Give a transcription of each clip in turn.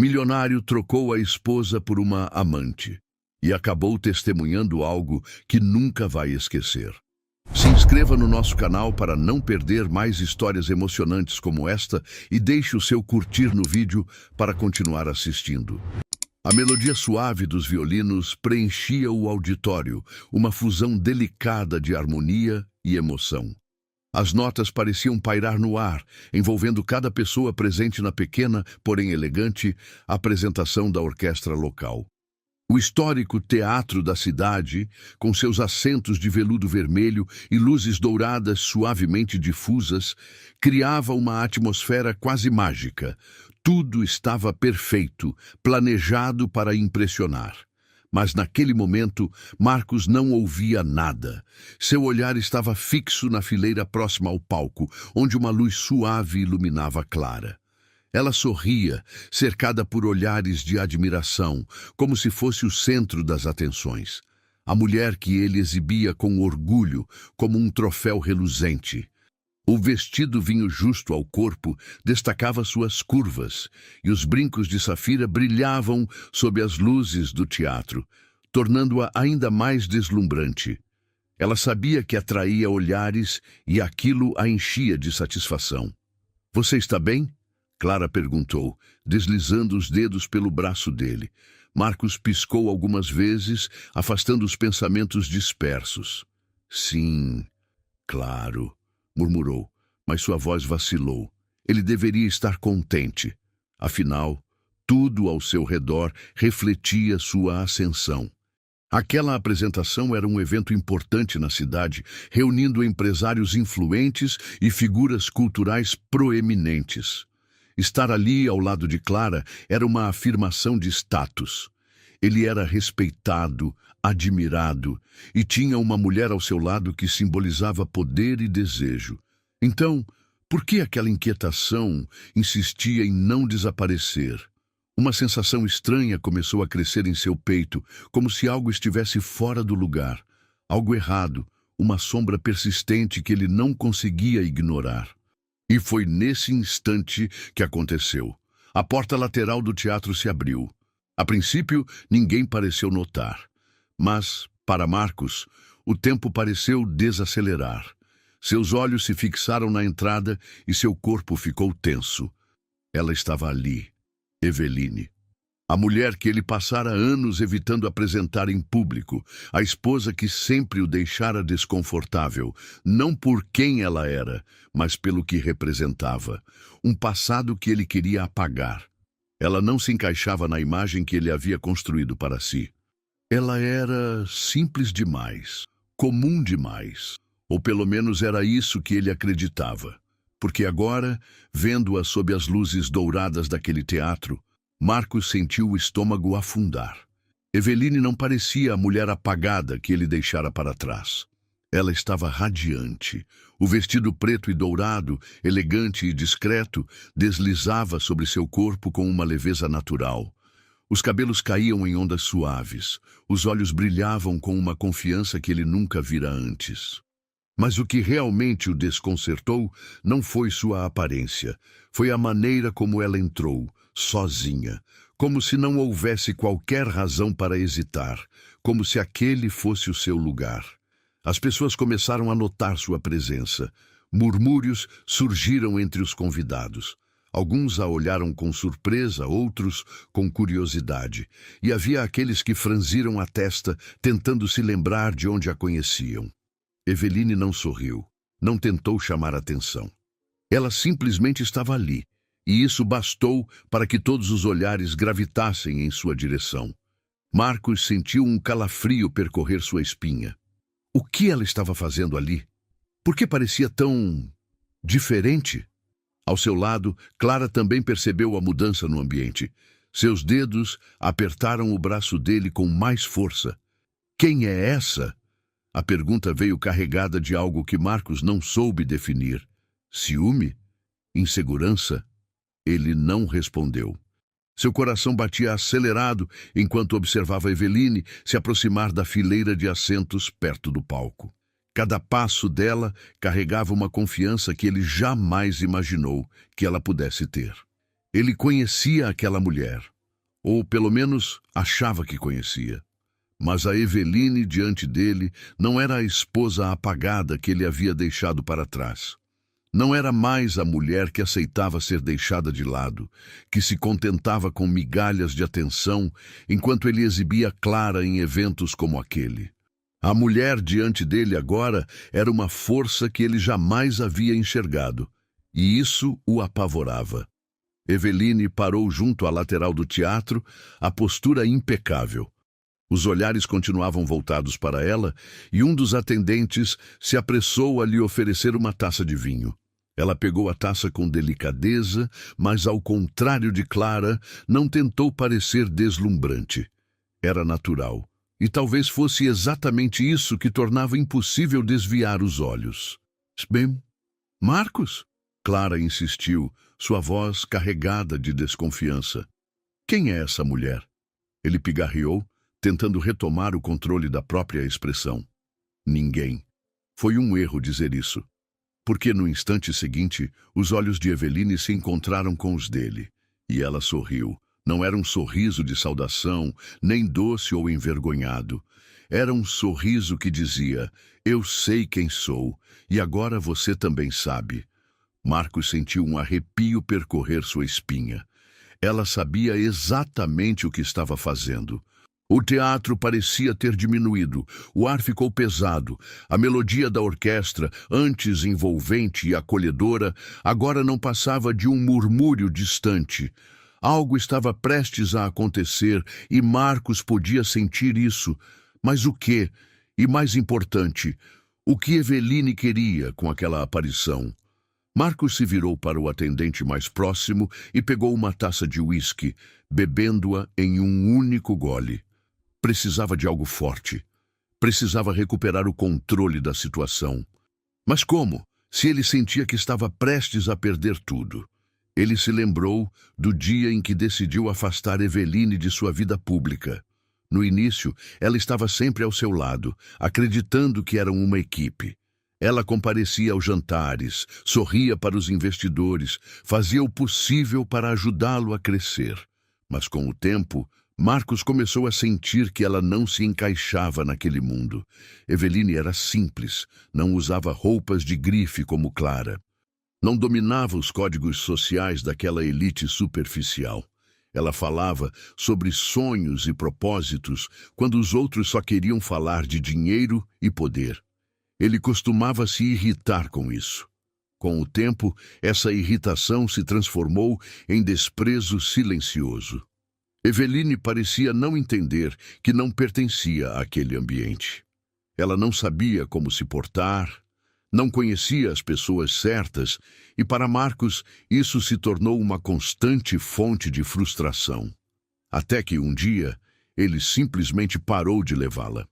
Milionário trocou a esposa por uma amante e acabou testemunhando algo que nunca vai esquecer. Se inscreva no nosso canal para não perder mais histórias emocionantes como esta e deixe o seu curtir no vídeo para continuar assistindo. A melodia suave dos violinos preenchia o auditório, uma fusão delicada de harmonia e emoção. As notas pareciam pairar no ar, envolvendo cada pessoa presente na pequena, porém elegante, apresentação da orquestra local. O histórico teatro da cidade, com seus assentos de veludo vermelho e luzes douradas suavemente difusas, criava uma atmosfera quase mágica. Tudo estava perfeito, planejado para impressionar. Mas naquele momento, Marcos não ouvia nada. Seu olhar estava fixo na fileira próxima ao palco, onde uma luz suave iluminava Clara. Ela sorria, cercada por olhares de admiração, como se fosse o centro das atenções. A mulher que ele exibia com orgulho, como um troféu reluzente. O vestido vinho justo ao corpo destacava suas curvas, e os brincos de safira brilhavam sob as luzes do teatro, tornando-a ainda mais deslumbrante. Ela sabia que atraía olhares e aquilo a enchia de satisfação. "Você está bem?" Clara perguntou, deslizando os dedos pelo braço dele. Marcos piscou algumas vezes, afastando os pensamentos dispersos. "Sim, claro", murmurou, mas sua voz vacilou. Ele deveria estar contente. Afinal, tudo ao seu redor refletia sua ascensão. Aquela apresentação era um evento importante na cidade, reunindo empresários influentes e figuras culturais proeminentes. Estar ali ao lado de Clara era uma afirmação de status. Ele era respeitado, admirado, e tinha uma mulher ao seu lado que simbolizava poder e desejo. Então, por que aquela inquietação insistia em não desaparecer? Uma sensação estranha começou a crescer em seu peito, como se algo estivesse fora do lugar. Algo errado, uma sombra persistente que ele não conseguia ignorar. E foi nesse instante que aconteceu. A porta lateral do teatro se abriu. A princípio, ninguém pareceu notar. Mas, para Marcos, o tempo pareceu desacelerar. Seus olhos se fixaram na entrada e seu corpo ficou tenso. Ela estava ali, Eveline. A mulher que ele passara anos evitando apresentar em público, a esposa que sempre o deixara desconfortável, não por quem ela era, mas pelo que representava, um passado que ele queria apagar. Ela não se encaixava na imagem que ele havia construído para si. Ela era simples demais, comum demais, ou pelo menos era isso que ele acreditava, porque agora, vendo-a sob as luzes douradas daquele teatro, Marcos sentiu o estômago afundar. Eveline não parecia a mulher apagada que ele deixara para trás. Ela estava radiante. O vestido preto e dourado, elegante e discreto, deslizava sobre seu corpo com uma leveza natural. Os cabelos caíam em ondas suaves. Os olhos brilhavam com uma confiança que ele nunca vira antes. Mas o que realmente o desconcertou não foi sua aparência. Foi a maneira como ela entrou, sozinha, como se não houvesse qualquer razão para hesitar, como se aquele fosse o seu lugar. As pessoas começaram a notar sua presença. Murmúrios surgiram entre os convidados. Alguns a olharam com surpresa, outros com curiosidade. E havia aqueles que franziram a testa, tentando se lembrar de onde a conheciam. Eveline não sorriu, não tentou chamar atenção. Ela simplesmente estava ali, e isso bastou para que todos os olhares gravitassem em sua direção. Marcos sentiu um calafrio percorrer sua espinha. O que ela estava fazendo ali? Por que parecia tão diferente? Ao seu lado, Clara também percebeu a mudança no ambiente. Seus dedos apertaram o braço dele com mais força. "Quem é essa?" A pergunta veio carregada de algo que Marcos não soube definir. Ciúme? Insegurança? Ele não respondeu. Seu coração batia acelerado enquanto observava Eveline se aproximar da fileira de assentos perto do palco. Cada passo dela carregava uma confiança que ele jamais imaginou que ela pudesse ter. Ele conhecia aquela mulher, ou pelo menos achava que conhecia. Mas a Eveline diante dele não era a esposa apagada que ele havia deixado para trás. Não era mais a mulher que aceitava ser deixada de lado, que se contentava com migalhas de atenção enquanto ele exibia Clara em eventos como aquele. A mulher diante dele agora era uma força que ele jamais havia enxergado, e isso o apavorava. Eveline parou junto à lateral do teatro, a postura impecável. Os olhares continuavam voltados para ela e um dos atendentes se apressou a lhe oferecer uma taça de vinho. Ela pegou a taça com delicadeza, mas, ao contrário de Clara, não tentou parecer deslumbrante. Era natural, e talvez fosse exatamente isso que tornava impossível desviar os olhos. Bem, Marcos? Clara insistiu, sua voz carregada de desconfiança. Quem é essa mulher? Ele pigarreou, tentando retomar o controle da própria expressão. Ninguém. Foi um erro dizer isso. Porque no instante seguinte, os olhos de Eveline se encontraram com os dele. E ela sorriu. Não era um sorriso de saudação, nem doce ou envergonhado. Era um sorriso que dizia, eu sei quem sou, e agora você também sabe. Marcos sentiu um arrepio percorrer sua espinha. Ela sabia exatamente o que estava fazendo. O teatro parecia ter diminuído, o ar ficou pesado, a melodia da orquestra, antes envolvente e acolhedora, agora não passava de um murmúrio distante. Algo estava prestes a acontecer e Marcos podia sentir isso. Mas o quê? E mais importante, o que Eveline queria com aquela aparição? Marcos se virou para o atendente mais próximo e pegou uma taça de uísque, bebendo-a em um único gole. Precisava de algo forte. Precisava recuperar o controle da situação. Mas como, se ele sentia que estava prestes a perder tudo? Ele se lembrou do dia em que decidiu afastar Eveline de sua vida pública. No início, ela estava sempre ao seu lado, acreditando que eram uma equipe. Ela comparecia aos jantares, sorria para os investidores, fazia o possível para ajudá-lo a crescer. Mas com o tempo, Marcos começou a sentir que ela não se encaixava naquele mundo. Eveline era simples, não usava roupas de grife como Clara. Não dominava os códigos sociais daquela elite superficial. Ela falava sobre sonhos e propósitos quando os outros só queriam falar de dinheiro e poder. Ele costumava se irritar com isso. Com o tempo, essa irritação se transformou em desprezo silencioso. Eveline parecia não entender que não pertencia àquele ambiente. Ela não sabia como se portar, não conhecia as pessoas certas e, para Marcos, isso se tornou uma constante fonte de frustração. Até que um dia, ele simplesmente parou de levá-la.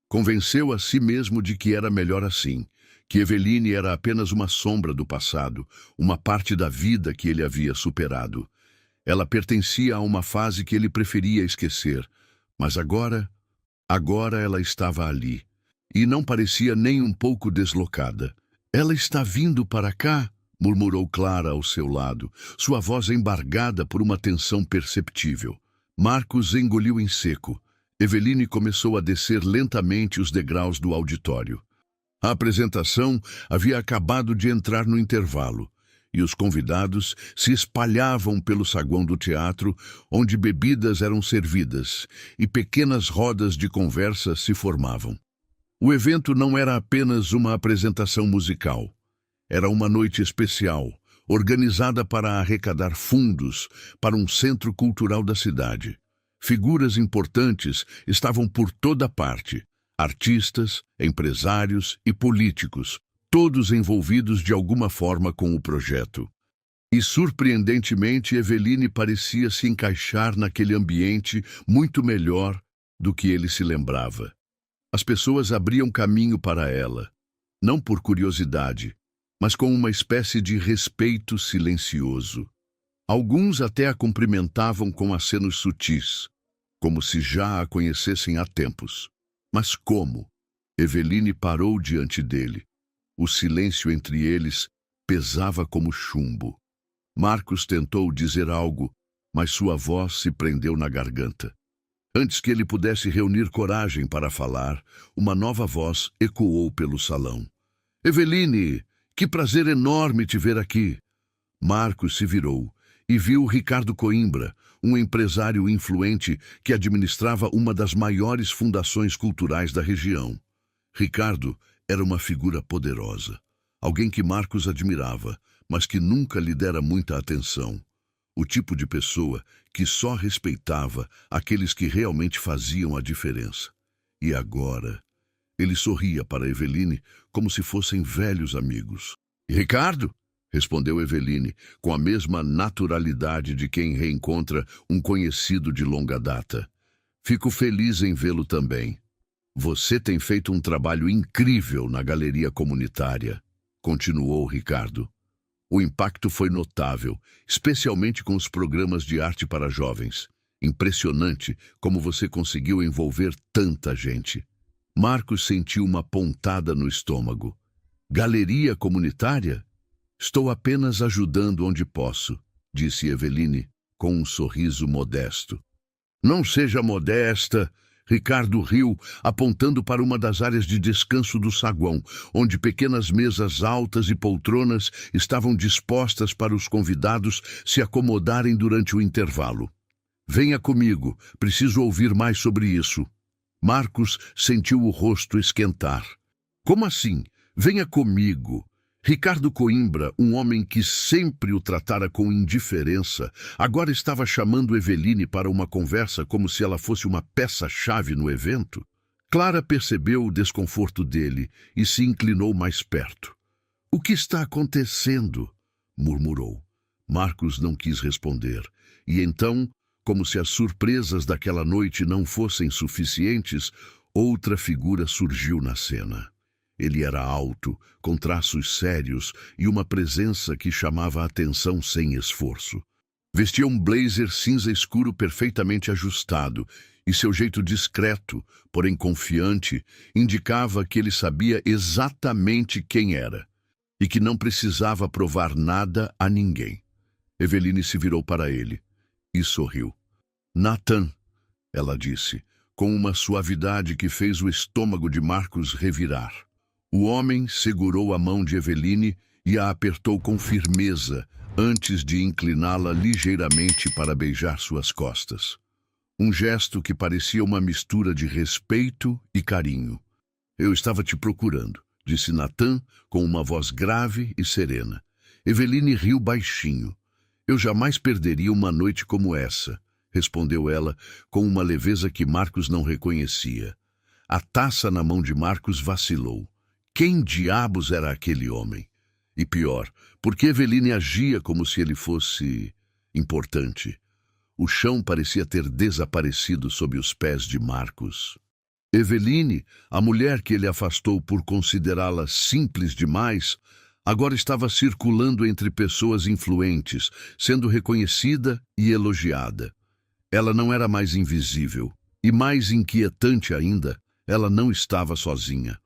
Convenceu a si mesmo de que era melhor assim, que Eveline era apenas uma sombra do passado, uma parte da vida que ele havia superado. Ela pertencia a uma fase que ele preferia esquecer, mas agora ela estava ali, e não parecia nem um pouco deslocada. Ela está vindo para cá, murmurou Clara ao seu lado, sua voz embargada por uma tensão perceptível. Marcos engoliu em seco. Eveline começou a descer lentamente os degraus do auditório. A apresentação havia acabado de entrar no intervalo, e os convidados se espalhavam pelo saguão do teatro, onde bebidas eram servidas e pequenas rodas de conversa se formavam. O evento não era apenas uma apresentação musical. Era uma noite especial, organizada para arrecadar fundos para um centro cultural da cidade. Figuras importantes estavam por toda parte, artistas, empresários e políticos, todos envolvidos de alguma forma com o projeto. E, surpreendentemente, Eveline parecia se encaixar naquele ambiente muito melhor do que ele se lembrava. As pessoas abriam caminho para ela, não por curiosidade, mas com uma espécie de respeito silencioso. Alguns até a cumprimentavam com acenos sutis, como se já a conhecessem há tempos. Mas como? Eveline parou diante dele. O silêncio entre eles pesava como chumbo. Marcos tentou dizer algo, mas sua voz se prendeu na garganta. Antes que ele pudesse reunir coragem para falar, uma nova voz ecoou pelo salão. Eveline, que prazer enorme te ver aqui. Marcos se virou e viu Ricardo Coimbra, um empresário influente que administrava uma das maiores fundações culturais da região. Ricardo era uma figura poderosa, alguém que Marcos admirava, mas que nunca lhe dera muita atenção. O tipo de pessoa que só respeitava aqueles que realmente faziam a diferença. E agora, ele sorria para Eveline como se fossem velhos amigos. Ricardo? Respondeu Eveline, com a mesma naturalidade de quem reencontra um conhecido de longa data. Fico feliz em vê-lo também. Você tem feito um trabalho incrível na galeria comunitária, continuou Ricardo. O impacto foi notável, especialmente com os programas de arte para jovens. Impressionante como você conseguiu envolver tanta gente. Marcos sentiu uma pontada no estômago. Galeria comunitária? Estou apenas ajudando onde posso, disse Eveline, com um sorriso modesto. Não seja modesta, Ricardo riu, apontando para uma das áreas de descanso do saguão, onde pequenas mesas altas e poltronas estavam dispostas para os convidados se acomodarem durante o intervalo. Venha comigo, preciso ouvir mais sobre isso. Marcos sentiu o rosto esquentar. Como assim? Venha comigo. Ricardo Coimbra, um homem que sempre o tratara com indiferença, agora estava chamando Eveline para uma conversa como se ela fosse uma peça-chave no evento. Clara percebeu o desconforto dele e se inclinou mais perto. O que está acontecendo? Murmurou. Marcos não quis responder, e então, como se as surpresas daquela noite não fossem suficientes, outra figura surgiu na cena. Ele era alto, com traços sérios e uma presença que chamava a atenção sem esforço. Vestia um blazer cinza escuro perfeitamente ajustado, e seu jeito discreto, porém confiante, indicava que ele sabia exatamente quem era, e que não precisava provar nada a ninguém. Eveline se virou para ele e sorriu. Nathan, ela disse, com uma suavidade que fez o estômago de Marcos revirar. O homem segurou a mão de Eveline e a apertou com firmeza, antes de incliná-la ligeiramente para beijar suas costas. Um gesto que parecia uma mistura de respeito e carinho. Eu estava te procurando, disse Nathan com uma voz grave e serena. Eveline riu baixinho. Eu jamais perderia uma noite como essa, respondeu ela com uma leveza que Marcos não reconhecia. A taça na mão de Marcos vacilou. Quem diabos era aquele homem? E pior, por que Eveline agia como se ele fosse importante? O chão parecia ter desaparecido sob os pés de Marcos. Eveline, a mulher que ele afastou por considerá-la simples demais, agora estava circulando entre pessoas influentes, sendo reconhecida e elogiada. Ela não era mais invisível, e mais inquietante ainda, ela não estava sozinha.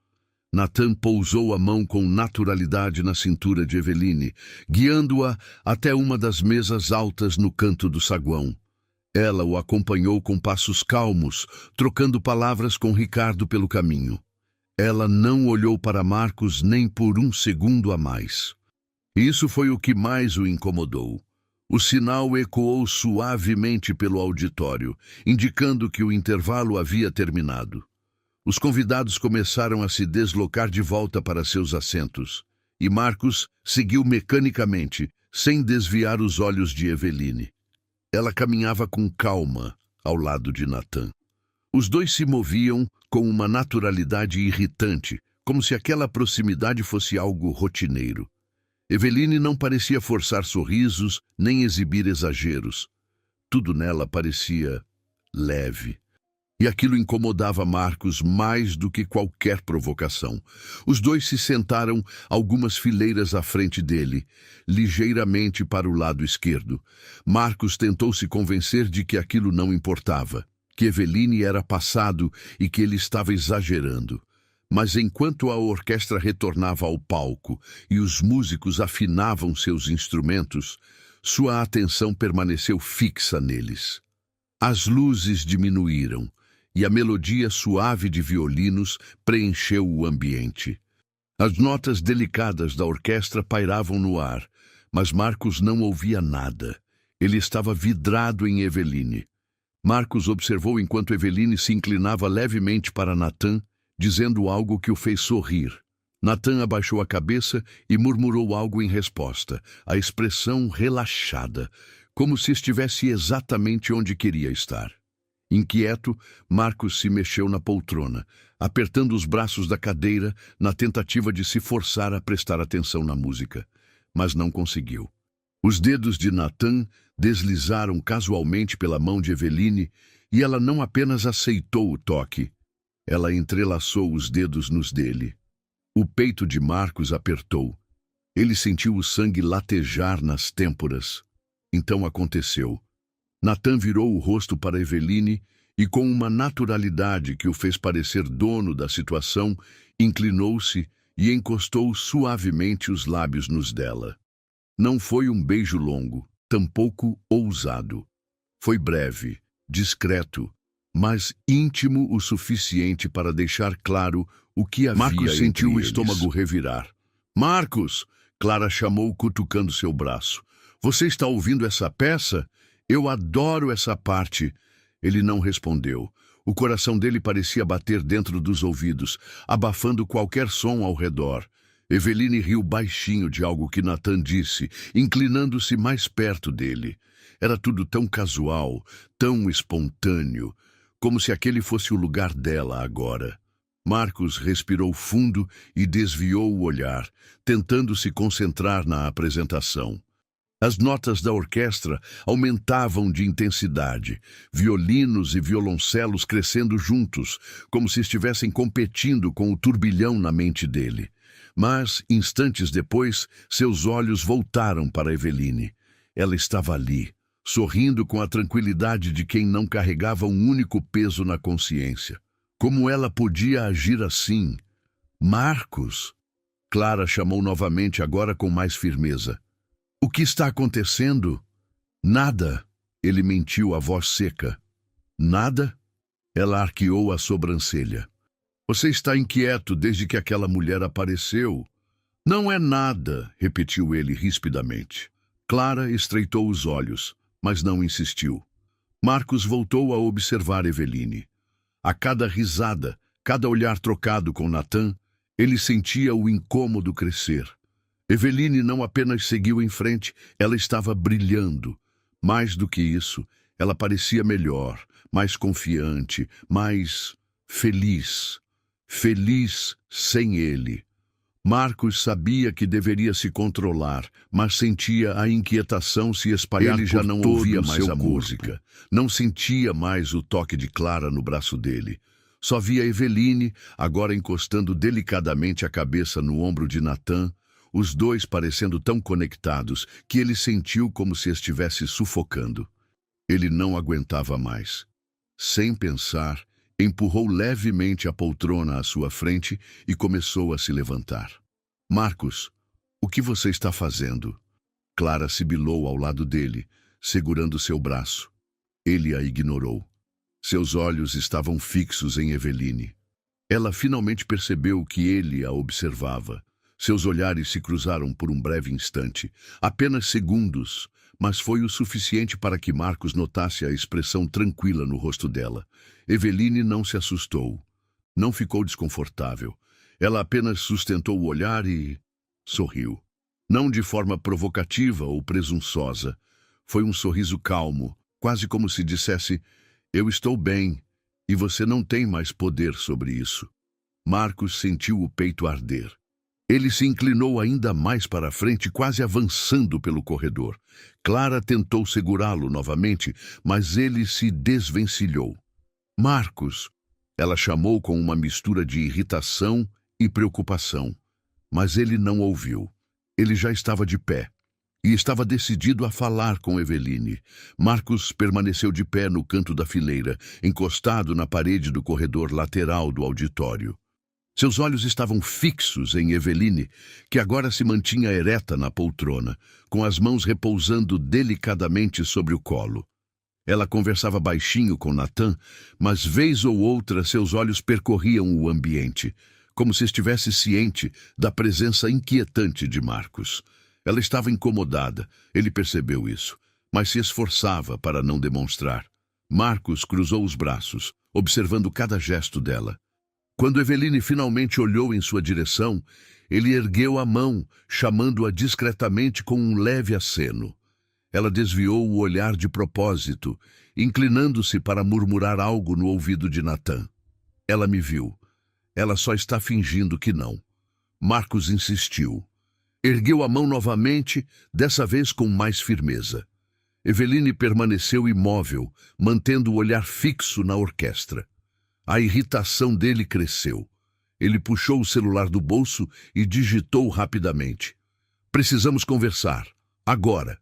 Nathan pousou a mão com naturalidade na cintura de Eveline, guiando-a até uma das mesas altas no canto do saguão. Ela o acompanhou com passos calmos, trocando palavras com Ricardo pelo caminho. Ela não olhou para Marcos nem por um segundo a mais. Isso foi o que mais o incomodou. O sinal ecoou suavemente pelo auditório, indicando que o intervalo havia terminado. Os convidados começaram a se deslocar de volta para seus assentos, e Marcos seguiu mecanicamente, sem desviar os olhos de Eveline. Ela caminhava com calma ao lado de Nathan. Os dois se moviam com uma naturalidade irritante, como se aquela proximidade fosse algo rotineiro. Eveline não parecia forçar sorrisos, nem exibir exageros. Tudo nela parecia leve. E aquilo incomodava Marcos mais do que qualquer provocação. Os dois se sentaram algumas fileiras à frente dele, ligeiramente para o lado esquerdo. Marcos tentou se convencer de que aquilo não importava, que Eveline era passado e que ele estava exagerando. Mas enquanto a orquestra retornava ao palco e os músicos afinavam seus instrumentos, Sua atenção permaneceu fixa neles. As luzes diminuíram e a melodia suave de violinos preencheu o ambiente. As notas delicadas da orquestra pairavam no ar, mas Marcos não ouvia nada. Ele estava vidrado em Eveline. Marcos observou enquanto Eveline se inclinava levemente para Nathan, dizendo algo que o fez sorrir. Nathan abaixou a cabeça e murmurou algo em resposta, a expressão relaxada, como se estivesse exatamente onde queria estar. Inquieto, Marcos se mexeu na poltrona, apertando os braços da cadeira na tentativa de se forçar a prestar atenção na música, mas não conseguiu. Os dedos de Nathan deslizaram casualmente pela mão de Eveline e ela não apenas aceitou o toque, ela entrelaçou os dedos nos dele. O peito de Marcos apertou. Ele sentiu o sangue latejar nas têmporas. Então aconteceu. Nathan virou o rosto para Eveline e, com uma naturalidade que o fez parecer dono da situação, inclinou-se e encostou suavemente os lábios nos dela. Não foi um beijo longo, tampouco ousado. Foi breve, discreto, mas íntimo o suficiente para deixar claro o que havia entre eles. Marcos sentiu o estômago revirar. "Marcos!" Clara chamou, cutucando seu braço. "Você está ouvindo essa peça? Eu adoro essa parte." Ele não respondeu. O coração dele parecia bater dentro dos ouvidos, abafando qualquer som ao redor. Eveline riu baixinho de algo que Nathan disse, inclinando-se mais perto dele. Era tudo tão casual, tão espontâneo, como se aquele fosse o lugar dela agora. Marcos respirou fundo e desviou o olhar, tentando se concentrar na apresentação. As notas da orquestra aumentavam de intensidade, violinos e violoncelos crescendo juntos, como se estivessem competindo com o turbilhão na mente dele. Mas, instantes depois, seus olhos voltaram para Eveline. Ela estava ali, sorrindo com a tranquilidade de quem não carregava um único peso na consciência. Como ela podia agir assim? "Marcos!" Clara chamou novamente, agora com mais firmeza. "O que está acontecendo?" "Nada." Ele mentiu, a voz seca. "Nada?" Ela arqueou a sobrancelha. "Você está inquieto desde que aquela mulher apareceu." "Não é nada," repetiu ele rispidamente. Clara estreitou os olhos, mas não insistiu. Marcos voltou a observar Eveline. A cada risada, cada olhar trocado com Nathan, ele sentia o incômodo crescer. Eveline não apenas seguiu em frente, ela estava brilhando. Mais do que isso, ela parecia melhor, mais confiante, mais feliz. Feliz sem ele. Marcos sabia que deveria se controlar, mas sentia a inquietação se espalhar. Ele já não ouvia mais a música, não sentia mais o toque de Clara no braço dele. Só via Eveline, agora encostando delicadamente a cabeça no ombro de Nathan, os dois parecendo tão conectados que ele sentiu como se estivesse sufocando. Ele não aguentava mais. Sem pensar, empurrou levemente a poltrona à sua frente e começou a se levantar. "Marcos, o que você está fazendo?" Clara sibilou ao lado dele, segurando seu braço. Ele a ignorou. Seus olhos estavam fixos em Eveline. Ela finalmente percebeu que ele a observava. Seus olhares se cruzaram por um breve instante, apenas segundos, mas foi o suficiente para que Marcos notasse a expressão tranquila no rosto dela. Eveline não se assustou. Não ficou desconfortável. Ela apenas sustentou o olhar e sorriu. Não de forma provocativa ou presunçosa. Foi um sorriso calmo, quase como se dissesse: "Eu estou bem, e você não tem mais poder sobre isso." Marcos sentiu o peito arder. Ele se inclinou ainda mais para a frente, quase avançando pelo corredor. Clara tentou segurá-lo novamente, mas ele se desvencilhou. "Marcos!" Ela chamou com uma mistura de irritação e preocupação. Mas ele não ouviu. Ele já estava de pé e estava decidido a falar com Eveline. Marcos permaneceu de pé no canto da fileira, encostado na parede do corredor lateral do auditório. Seus olhos estavam fixos em Eveline, que agora se mantinha ereta na poltrona, com as mãos repousando delicadamente sobre o colo. Ela conversava baixinho com Natan, mas vez ou outra seus olhos percorriam o ambiente, como se estivesse ciente da presença inquietante de Marcos. Ela estava incomodada, ele percebeu isso, mas se esforçava para não demonstrar. Marcos cruzou os braços, observando cada gesto dela. Quando Eveline finalmente olhou em sua direção, ele ergueu a mão, chamando-a discretamente com um leve aceno. Ela desviou o olhar de propósito, inclinando-se para murmurar algo no ouvido de Natan. Ela me viu. Ela só está fingindo que não. Marcos insistiu. Ergueu a mão novamente, dessa vez com mais firmeza. Eveline permaneceu imóvel, mantendo o olhar fixo na orquestra. A irritação dele cresceu. Ele puxou o celular do bolso e digitou rapidamente. Precisamos conversar. Agora.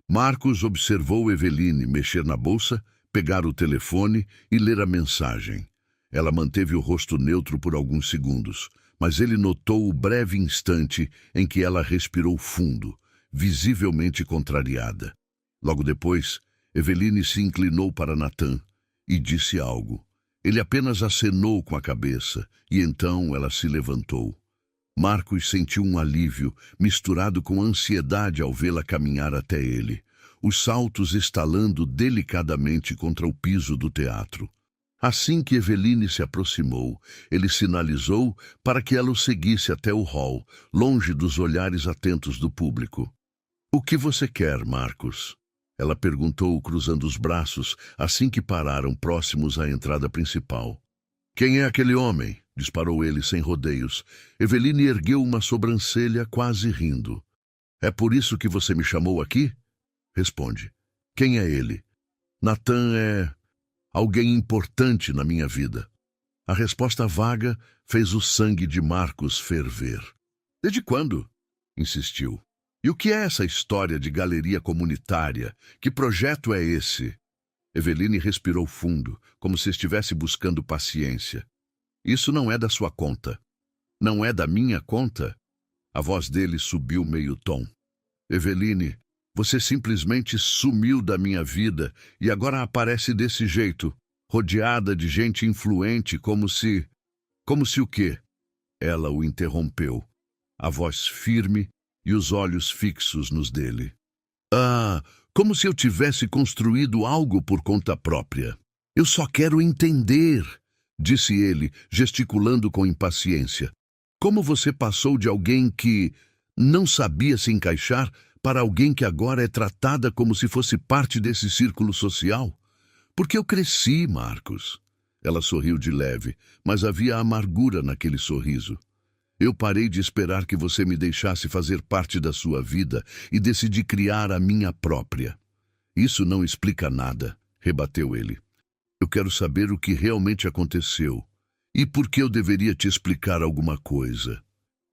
Marcos observou Eveline mexer na bolsa, pegar o telefone e ler a mensagem. Ela manteve o rosto neutro por alguns segundos, mas ele notou o breve instante em que ela respirou fundo, visivelmente contrariada. Logo depois, Eveline se inclinou para Natan e disse algo. Ele apenas acenou com a cabeça, e então ela se levantou. Marcos sentiu um alívio, misturado com ansiedade ao vê-la caminhar até ele, os saltos estalando delicadamente contra o piso do teatro. Assim que Eveline se aproximou, ele sinalizou para que ela o seguisse até o hall, longe dos olhares atentos do público. "O que você quer, Marcos?" Ela perguntou, cruzando os braços, assim que pararam próximos à entrada principal. "Quem é aquele homem?" disparou ele sem rodeios. Eveline ergueu uma sobrancelha, quase rindo. "É por isso que você me chamou aqui?" Responde. "Quem é ele?" "Natan é alguém importante na minha vida." A resposta vaga fez o sangue de Marcos ferver. "Desde quando?" insistiu. "E o que é essa história de galeria comunitária? Que projeto é esse?" Eveline respirou fundo, como se estivesse buscando paciência. "Isso não é da sua conta." "Não é da minha conta?" A voz dele subiu meio tom. "Eveline, você simplesmente sumiu da minha vida e agora aparece desse jeito, rodeada de gente influente, como se... Como se o quê?" Ela o interrompeu, a voz firme e os olhos fixos nos dele. "Ah, como se eu tivesse construído algo por conta própria. Eu só quero entender", disse ele, gesticulando com impaciência. "Como você passou de alguém que não sabia se encaixar para alguém que agora é tratada como se fosse parte desse círculo social? Porque eu cresci, Marcos." Ela sorriu de leve, mas havia amargura naquele sorriso. "Eu parei de esperar que você me deixasse fazer parte da sua vida e decidi criar a minha própria." "Isso não explica nada", rebateu ele. "Eu quero saber o que realmente aconteceu e por que eu deveria te explicar alguma coisa."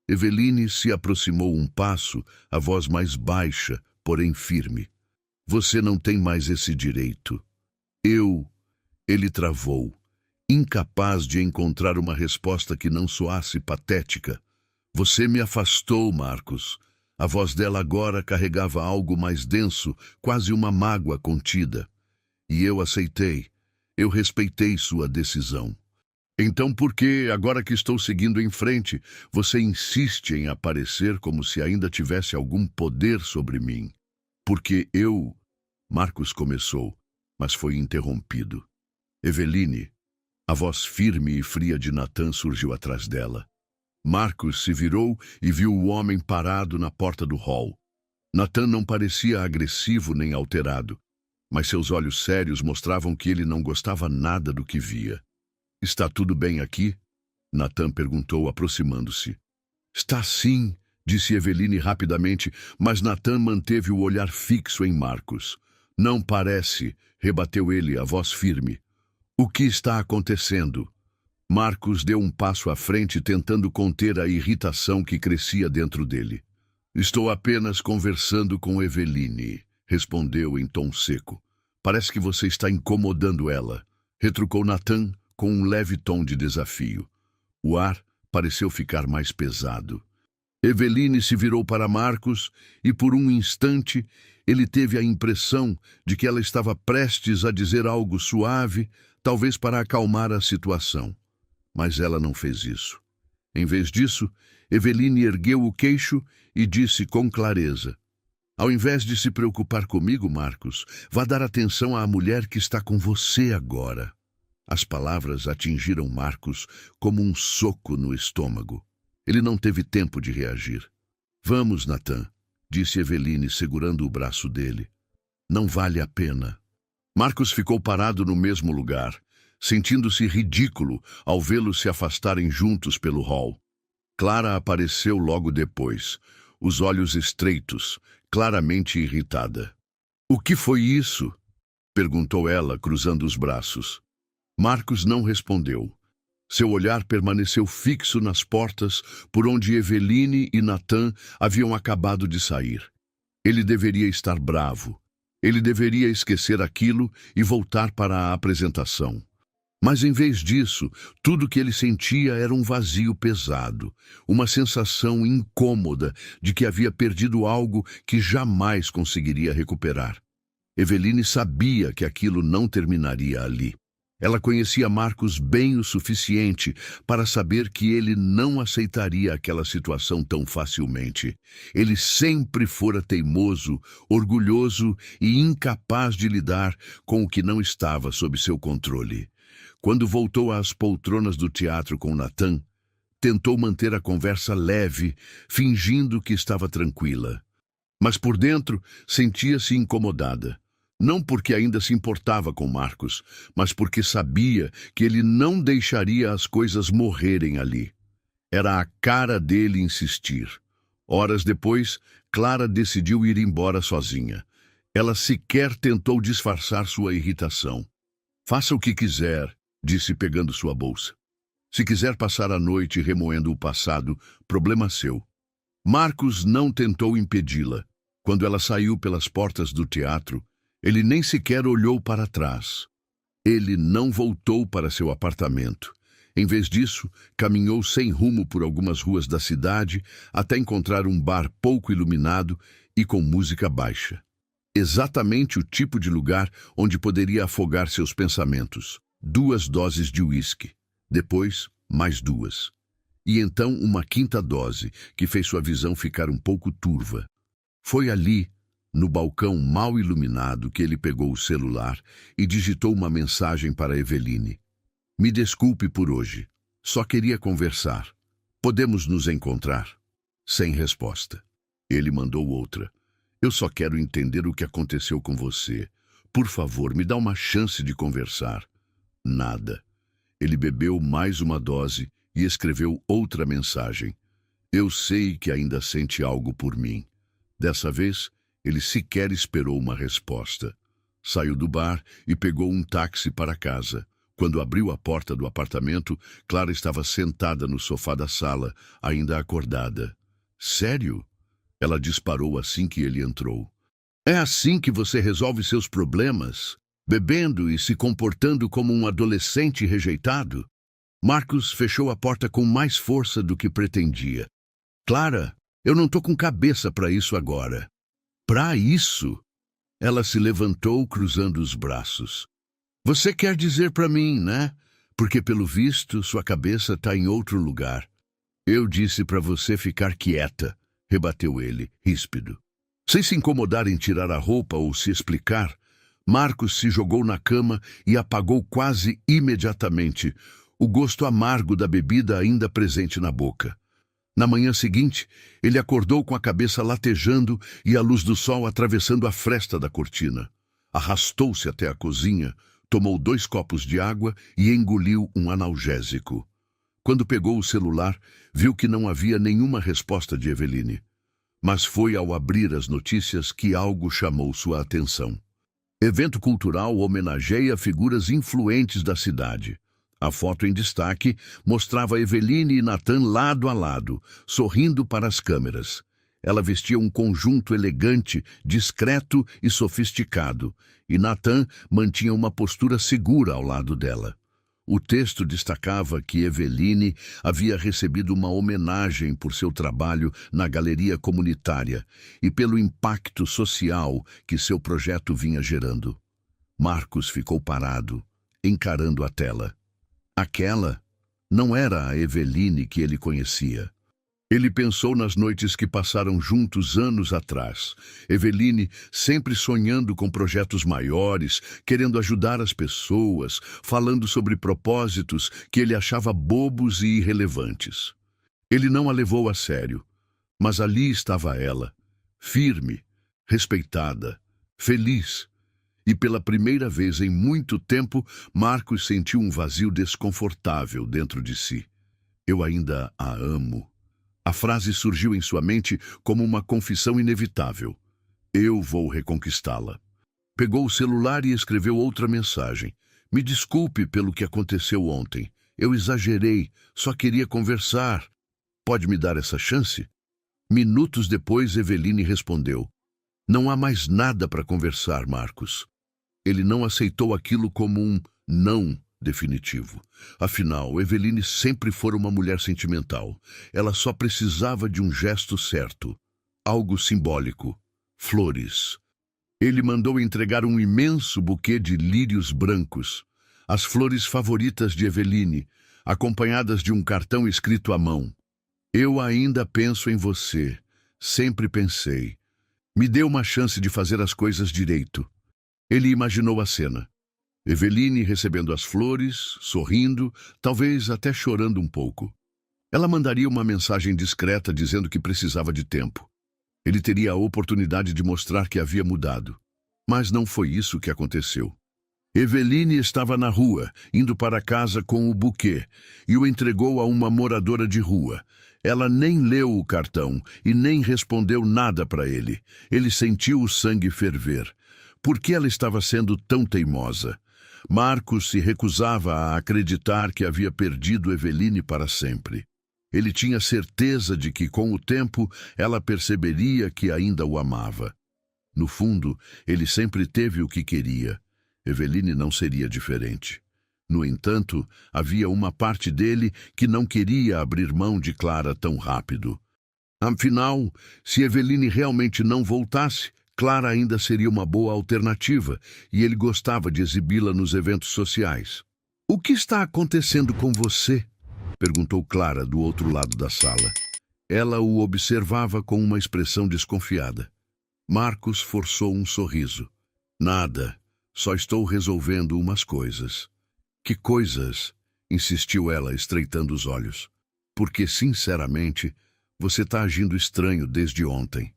Eveline se aproximou um passo, a voz mais baixa, porém firme. "Você não tem mais esse direito." Ele travou, incapaz de encontrar uma resposta que não soasse patética. "Você me afastou, Marcos." A voz dela agora carregava algo mais denso, quase uma mágoa contida. "E eu aceitei. Eu respeitei sua decisão. Então por que, agora que estou seguindo em frente, você insiste em aparecer como se ainda tivesse algum poder sobre mim?" "Porque eu..." Marcos começou, mas foi interrompido. "Eveline." A voz firme e fria de Natan surgiu atrás dela. Marcos se virou e viu o homem parado na porta do hall. Natan não parecia agressivo nem alterado, mas seus olhos sérios mostravam que ele não gostava nada do que via. "Está tudo bem aqui?" Natan perguntou, aproximando-se. "Está sim", disse Eveline rapidamente, mas Natan manteve o olhar fixo em Marcos. "Não parece", rebateu ele, a voz firme. "O que está acontecendo?" Marcos deu um passo à frente, tentando conter a irritação que crescia dentro dele. "Estou apenas conversando com Eveline", respondeu em tom seco. "Parece que você está incomodando ela", retrucou Natan com um leve tom de desafio. O ar pareceu ficar mais pesado. Eveline se virou para Marcos e, por um instante, ele teve a impressão de que ela estava prestes a dizer algo suave, talvez para acalmar a situação. Mas ela não fez isso. Em vez disso, Eveline ergueu o queixo e disse com clareza: ao invés de se preocupar comigo, Marcos, vá dar atenção à mulher que está com você agora. As palavras atingiram Marcos como um soco no estômago. Ele não teve tempo de reagir. Vamos, Natan, disse Eveline, segurando o braço dele. Não vale a pena. Marcos ficou parado no mesmo lugar, sentindo-se ridículo ao vê-los se afastarem juntos pelo hall. Clara apareceu logo depois, os olhos estreitos, claramente irritada. O que foi isso? Perguntou ela, cruzando os braços. Marcos não respondeu. Seu olhar permaneceu fixo nas portas por onde Eveline e Natan haviam acabado de sair. Ele deveria estar bravo. Ele deveria esquecer aquilo e voltar para a apresentação. Mas, em vez disso, tudo que ele sentia era um vazio pesado, uma sensação incômoda de que havia perdido algo que jamais conseguiria recuperar. Eveline sabia que aquilo não terminaria ali. Ela conhecia Marcos bem o suficiente para saber que ele não aceitaria aquela situação tão facilmente. Ele sempre fora teimoso, orgulhoso e incapaz de lidar com o que não estava sob seu controle. Quando voltou às poltronas do teatro com Natan, tentou manter a conversa leve, fingindo que estava tranquila. Mas por dentro sentia-se incomodada. Não porque ainda se importava com Marcos, mas porque sabia que ele não deixaria as coisas morrerem ali. Era a cara dele insistir. Horas depois, Clara decidiu ir embora sozinha. Ela sequer tentou disfarçar sua irritação. Faça o que quiser, disse pegando sua bolsa. Se quiser passar a noite remoendo o passado, problema seu. Marcos não tentou impedi-la. Quando ela saiu pelas portas do teatro, ele nem sequer olhou para trás. Ele não voltou para seu apartamento. Em vez disso, caminhou sem rumo por algumas ruas da cidade até encontrar um bar pouco iluminado e com música baixa. Exatamente o tipo de lugar onde poderia afogar seus pensamentos. 2 doses de uísque. Depois, mais 2. E então uma 5ª dose, que fez sua visão ficar um pouco turva. Foi ali, no balcão mal iluminado, que ele pegou o celular e digitou uma mensagem para Eveline. Me desculpe por hoje. Só queria conversar. Podemos nos encontrar? Sem resposta. Ele mandou outra. Eu só quero entender o que aconteceu com você. Por favor, me dá uma chance de conversar. Nada. Ele bebeu mais uma dose e escreveu outra mensagem. Eu sei que ainda sente algo por mim. Dessa vez, ele sequer esperou uma resposta. Saiu do bar e pegou um táxi para casa. Quando abriu a porta do apartamento, Clara estava sentada no sofá da sala, ainda acordada. Sério? Ela disparou assim que ele entrou. É assim que você resolve seus problemas? Bebendo e se comportando como um adolescente rejeitado? Marcos fechou a porta com mais força do que pretendia. Clara, eu não tô com cabeça para isso agora. Para isso? Ela se levantou, cruzando os braços. Você quer dizer para mim, né? Porque, pelo visto, sua cabeça está em outro lugar. Eu disse para você ficar quieta, rebateu ele, ríspido. Sem se incomodar em tirar a roupa ou se explicar, Marcos se jogou na cama e apagou quase imediatamente, o gosto amargo da bebida ainda presente na boca. Na manhã seguinte, ele acordou com a cabeça latejando e a luz do sol atravessando a fresta da cortina. Arrastou-se até a cozinha, tomou 2 copos de água e engoliu um analgésico. Quando pegou o celular, viu que não havia nenhuma resposta de Eveline. Mas foi ao abrir as notícias que algo chamou sua atenção. Evento cultural homenageia figuras influentes da cidade. A foto em destaque mostrava Eveline e Natan lado a lado, sorrindo para as câmeras. Ela vestia um conjunto elegante, discreto e sofisticado, e Natan mantinha uma postura segura ao lado dela. O texto destacava que Eveline havia recebido uma homenagem por seu trabalho na galeria comunitária e pelo impacto social que seu projeto vinha gerando. Marcos ficou parado, encarando a tela. Aquela não era a Eveline que ele conhecia. Ele pensou nas noites que passaram juntos anos atrás. Eveline sempre sonhando com projetos maiores, querendo ajudar as pessoas, falando sobre propósitos que ele achava bobos e irrelevantes. Ele não a levou a sério, mas ali estava ela, firme, respeitada, feliz. E pela primeira vez em muito tempo, Marcos sentiu um vazio desconfortável dentro de si. Eu ainda a amo. A frase surgiu em sua mente como uma confissão inevitável. Eu vou reconquistá-la. Pegou o celular e escreveu outra mensagem. Me desculpe pelo que aconteceu ontem. Eu exagerei, só queria conversar. Pode me dar essa chance? Minutos depois, Eveline respondeu. Não há mais nada para conversar, Marcos. Ele não aceitou aquilo como um não definitivo. Afinal, Eveline sempre fora uma mulher sentimental. Ela só precisava de um gesto certo. Algo simbólico. Flores. Ele mandou entregar um imenso buquê de lírios brancos. As flores favoritas de Eveline, acompanhadas de um cartão escrito à mão. Eu ainda penso em você. Sempre pensei. Me dê uma chance de fazer as coisas direito. Ele imaginou a cena. Eveline recebendo as flores, sorrindo, talvez até chorando um pouco. Ela mandaria uma mensagem discreta dizendo que precisava de tempo. Ele teria a oportunidade de mostrar que havia mudado. Mas não foi isso que aconteceu. Eveline estava na rua, indo para casa com o buquê, e o entregou a uma moradora de rua. Ela nem leu o cartão e nem respondeu nada para ele. Ele sentiu o sangue ferver. Por que ela estava sendo tão teimosa? Marcos se recusava a acreditar que havia perdido Eveline para sempre. Ele tinha certeza de que, com o tempo, ela perceberia que ainda o amava. No fundo, ele sempre teve o que queria. Eveline não seria diferente. No entanto, havia uma parte dele que não queria abrir mão de Clara tão rápido. Afinal, se Eveline realmente não voltasse, Clara ainda seria uma boa alternativa, e ele gostava de exibi-la nos eventos sociais. O que está acontecendo com você? Perguntou Clara do outro lado da sala. Ela o observava com uma expressão desconfiada. Marcos forçou um sorriso. Nada, só estou resolvendo umas coisas. Que coisas? Insistiu ela, estreitando os olhos. Porque, sinceramente, você está agindo estranho desde ontem.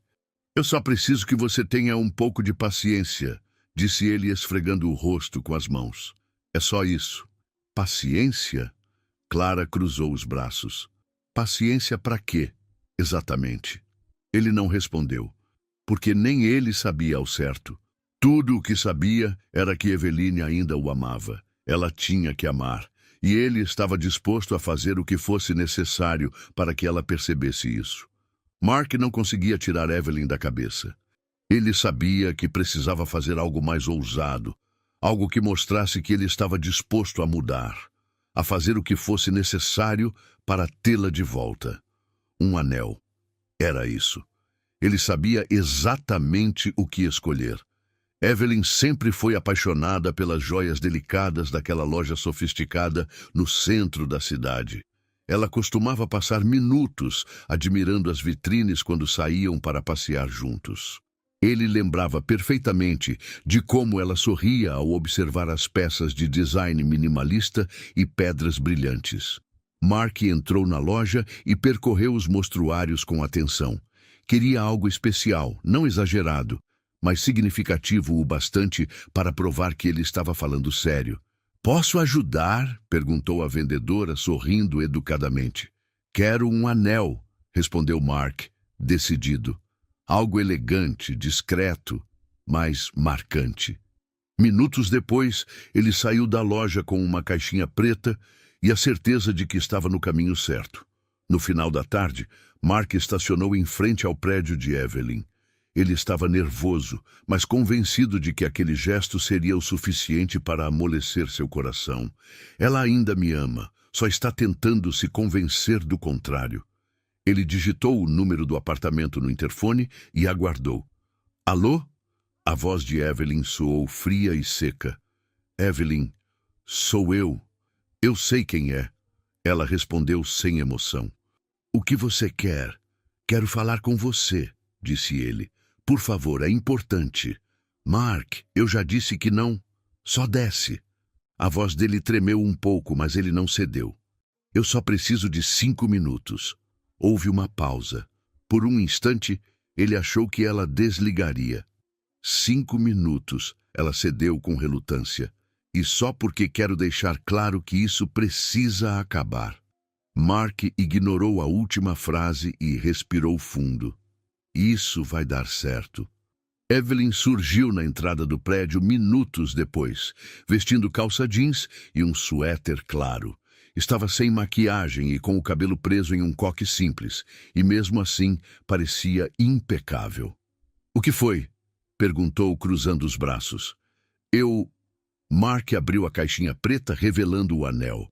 Eu só preciso que você tenha um pouco de paciência, disse ele esfregando o rosto com as mãos. É só isso. Paciência? Clara cruzou os braços. Paciência para quê, exatamente? Ele não respondeu, porque nem ele sabia ao certo. Tudo o que sabia era que Eveline ainda o amava. Ela tinha que amar, e ele estava disposto a fazer o que fosse necessário para que ela percebesse isso. Mark não conseguia tirar Evelyn da cabeça. Ele sabia que precisava fazer algo mais ousado, algo que mostrasse que ele estava disposto a mudar, a fazer o que fosse necessário para tê-la de volta. Um anel. Era isso. Ele sabia exatamente o que escolher. Evelyn sempre foi apaixonada pelas joias delicadas daquela loja sofisticada no centro da cidade. Ela costumava passar minutos admirando as vitrines quando saíam para passear juntos. Ele lembrava perfeitamente de como ela sorria ao observar as peças de design minimalista e pedras brilhantes. Mark entrou na loja e percorreu os mostruários com atenção. Queria algo especial, não exagerado, mas significativo o bastante para provar que ele estava falando sério. Posso ajudar? Perguntou a vendedora, sorrindo educadamente. Quero um anel, respondeu Mark, decidido. Algo elegante, discreto, mas marcante. Minutos depois, ele saiu da loja com uma caixinha preta e a certeza de que estava no caminho certo. No final da tarde, Mark estacionou em frente ao prédio de Evelyn. Ele estava nervoso, mas convencido de que aquele gesto seria o suficiente para amolecer seu coração. Ela ainda me ama, só está tentando se convencer do contrário. Ele digitou o número do apartamento no interfone e aguardou. Alô? A voz de Evelyn soou fria e seca. Evelyn, sou eu. Eu sei quem é. Ela respondeu sem emoção. O que você quer? Quero falar com você, disse ele. Por favor, é importante. Mark, eu já disse que não. Só desce. A voz dele tremeu um pouco, mas ele não cedeu. Eu só preciso de 5 minutos. Houve uma pausa. Por um instante, ele achou que ela desligaria. 5 minutos, ela cedeu com relutância. E só porque quero deixar claro que isso precisa acabar. Mark ignorou a última frase e respirou fundo. Isso vai dar certo. Evelyn surgiu na entrada do prédio minutos depois, vestindo calça jeans e um suéter claro. Estava sem maquiagem e com o cabelo preso em um coque simples, e mesmo assim parecia impecável. O que foi? Perguntou, cruzando os braços. Mark abriu a caixinha preta, revelando o anel.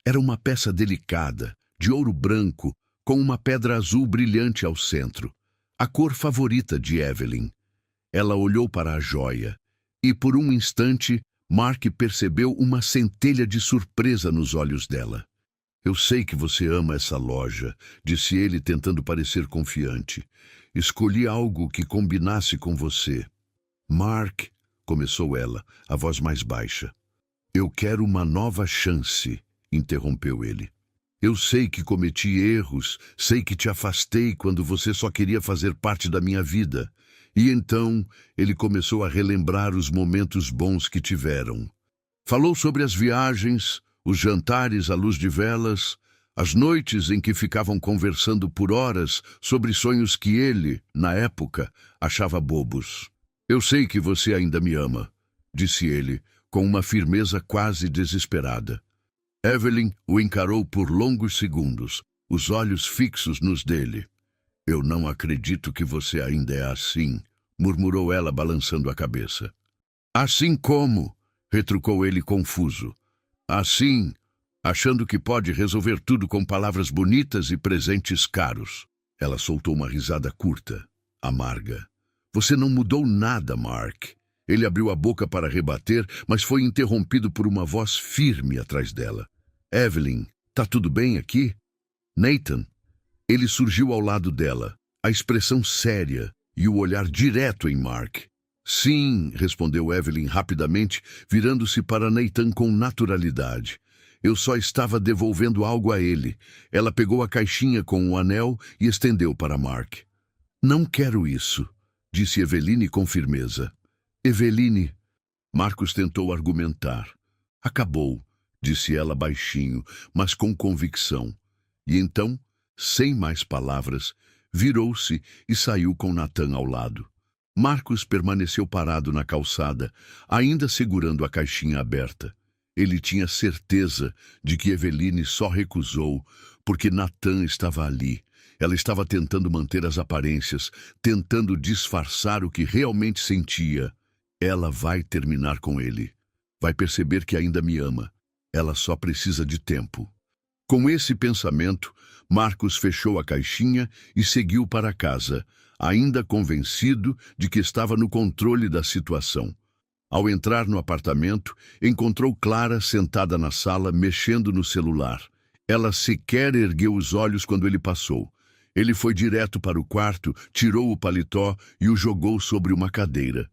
Era uma peça delicada, de ouro branco, com uma pedra azul brilhante ao centro. A cor favorita de Evelyn. Ela olhou para a joia, e por um instante, Mark percebeu uma centelha de surpresa nos olhos dela. Eu sei que você ama essa loja, disse ele, tentando parecer confiante. Escolhi algo que combinasse com você. Mark, começou ela, a voz mais baixa. Eu quero uma nova chance, interrompeu ele. Eu sei que cometi erros, sei que te afastei quando você só queria fazer parte da minha vida. E então ele começou a relembrar os momentos bons que tiveram. Falou sobre as viagens, os jantares à luz de velas, as noites em que ficavam conversando por horas sobre sonhos que ele, na época, achava bobos. Eu sei que você ainda me ama, disse ele, com uma firmeza quase desesperada. Evelyn o encarou por longos segundos, os olhos fixos nos dele. Eu não acredito que você ainda é assim, murmurou ela, balançando a cabeça. Assim como? Retrucou ele confuso. Assim, achando que pode resolver tudo com palavras bonitas e presentes caros. Ela soltou uma risada curta, amarga. Você não mudou nada, Mark. Ele abriu a boca para rebater, mas foi interrompido por uma voz firme atrás dela. Evelyn, tá tudo bem aqui? Nathan. Ele surgiu ao lado dela, a expressão séria e o olhar direto em Mark. Sim, respondeu Evelyn rapidamente, virando-se para Nathan com naturalidade. Eu só estava devolvendo algo a ele. Ela pegou a caixinha com o anel e estendeu para Mark. Não quero isso, disse Eveline com firmeza. Eveline, Marcos tentou argumentar. Acabou, disse ela baixinho, mas com convicção. E então, sem mais palavras, virou-se e saiu com Nathan ao lado. Marcos permaneceu parado na calçada, ainda segurando a caixinha aberta. Ele tinha certeza de que Eveline só recusou porque Nathan estava ali. Ela estava tentando manter as aparências, tentando disfarçar o que realmente sentia. Ela vai terminar com ele. Vai perceber que ainda me ama. Ela só precisa de tempo. Com esse pensamento, Marcos fechou a caixinha e seguiu para casa, ainda convencido de que estava no controle da situação. Ao entrar no apartamento, encontrou Clara sentada na sala, mexendo no celular. Ela sequer ergueu os olhos quando ele passou. Ele foi direto para o quarto, tirou o paletó e o jogou sobre uma cadeira.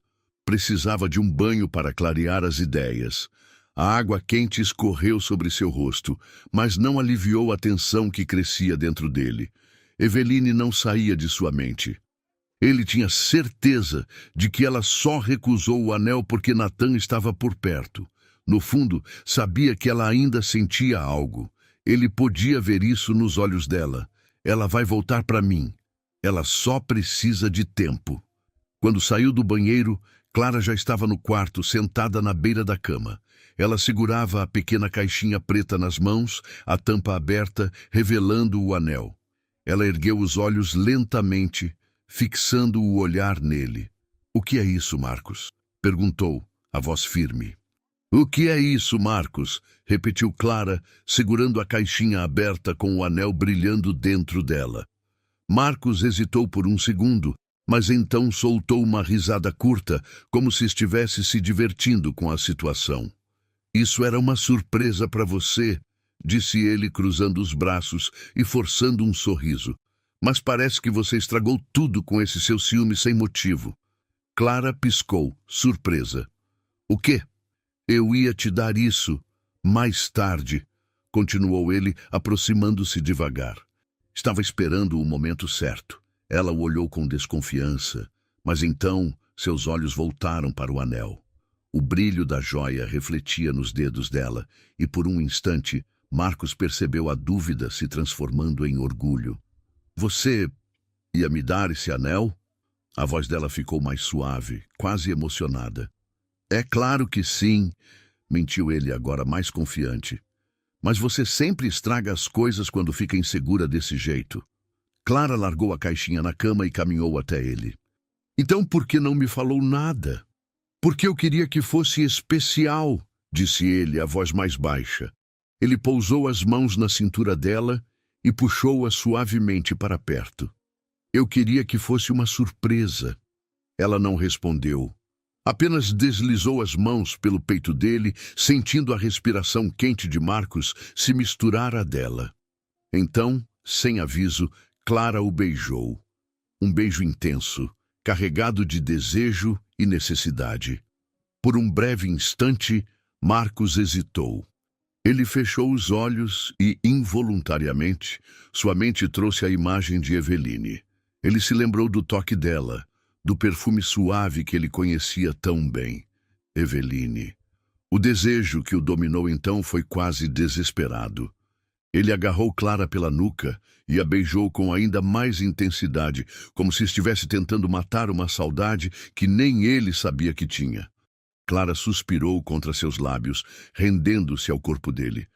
Precisava de um banho para clarear as ideias. A água quente escorreu sobre seu rosto, mas não aliviou a tensão que crescia dentro dele. Eveline não saía de sua mente. Ele tinha certeza de que ela só recusou o anel porque Nathan estava por perto. No fundo, sabia que ela ainda sentia algo. Ele podia ver isso nos olhos dela. Ela vai voltar para mim. Ela só precisa de tempo. Quando saiu do banheiro, Clara já estava no quarto, sentada na beira da cama. Ela segurava a pequena caixinha preta nas mãos, a tampa aberta, revelando o anel. Ela ergueu os olhos lentamente, fixando o olhar nele. "O que é isso, Marcos?" perguntou, a voz firme. "O que é isso, Marcos?" repetiu Clara, segurando a caixinha aberta com o anel brilhando dentro dela. Marcos hesitou por um segundo, mas então soltou uma risada curta, como se estivesse se divertindo com a situação. "Isso era uma surpresa para você", disse ele, cruzando os braços e forçando um sorriso. "Mas parece que você estragou tudo com esse seu ciúme sem motivo." Clara piscou, surpresa. "O quê?" "Eu ia te dar isso mais tarde", continuou ele, aproximando-se devagar. Estava esperando o momento certo. Ela o olhou com desconfiança, mas então seus olhos voltaram para o anel. O brilho da joia refletia nos dedos dela, e por um instante Marcos percebeu a dúvida se transformando em orgulho. "Você ia me dar esse anel?" A voz dela ficou mais suave, quase emocionada. "É claro que sim", mentiu ele agora mais confiante. "Mas você sempre estraga as coisas quando fica insegura desse jeito." Clara largou a caixinha na cama e caminhou até ele. "Então por que não me falou nada?" "Porque eu queria que fosse especial", disse ele, a voz mais baixa. Ele pousou as mãos na cintura dela e puxou-a suavemente para perto. "Eu queria que fosse uma surpresa." Ela não respondeu. Apenas deslizou as mãos pelo peito dele, sentindo a respiração quente de Marcos se misturar à dela. Então, sem aviso, Clara o beijou. Um beijo intenso, carregado de desejo e necessidade. Por um breve instante, Marcos hesitou. Ele fechou os olhos e, involuntariamente, sua mente trouxe a imagem de Eveline. Ele se lembrou do toque dela, do perfume suave que ele conhecia tão bem. Eveline. O desejo que o dominou então foi quase desesperado. Ele agarrou Clara pela nuca e a beijou com ainda mais intensidade, como se estivesse tentando matar uma saudade que nem ele sabia que tinha. Clara suspirou contra seus lábios, rendendo-se ao corpo dele.